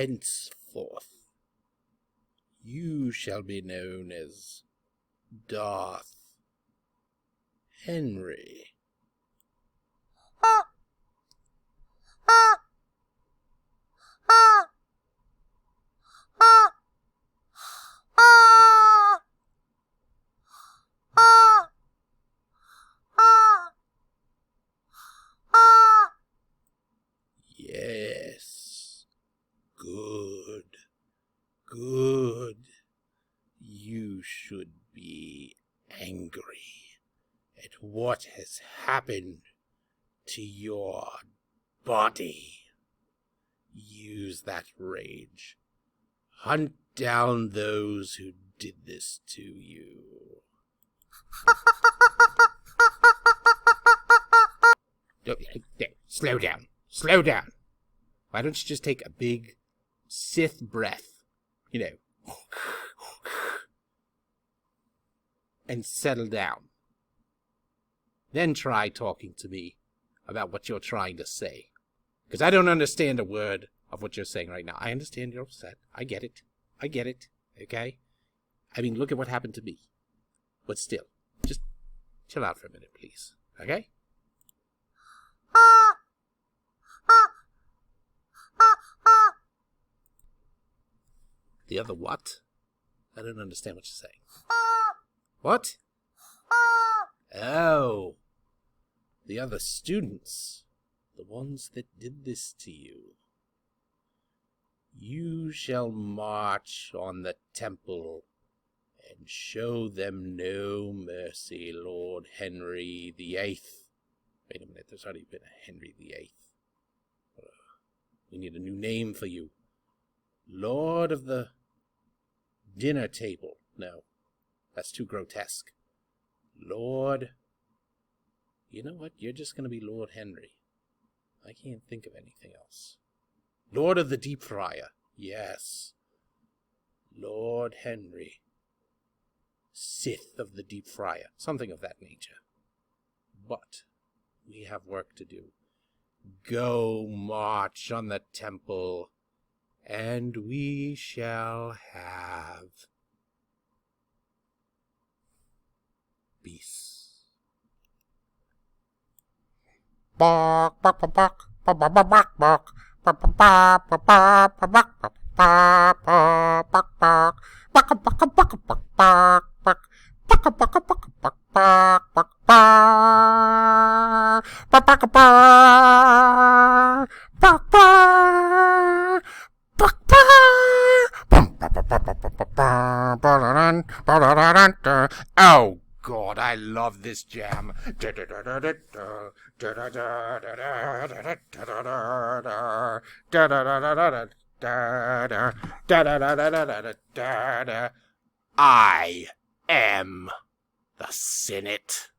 Henceforth, you shall be known as Darth Henry. Yes. Good. Good. You should be angry at what has happened to your body. Use that rage. Hunt down those who did this to you. Slow down. Slow down. Why don't you just take a big Sith breath, and settle down. Then try talking to me about what you're trying to say. Because I don't understand a word of what you're saying right now. I understand you're upset. I get it. Okay? I mean, look at what happened to me. But still, just chill out for a minute, please. Okay? The other what? I don't understand what you're saying. What? Oh. The other students. The ones that did this to you. You shall march on the temple and show them no mercy, Lord Henry VIII. Wait a minute, there's already been a Henry VIII. We need a new name for you. Lord of the dinner table. No, that's too grotesque. Lord... You know what? You're just going to be Lord Henry. I can't think of anything else. Lord of the deep fryer. Yes. Lord Henry. Sith of the deep fryer. Something of that nature. But we have work to do. Go march on the temple, and we shall have peace. Bark, bark, bark, bark, bark, bark, bark, bark, bark, bark, bark, bark, bark, bark, Oh God, I love this jam. I am the Senate.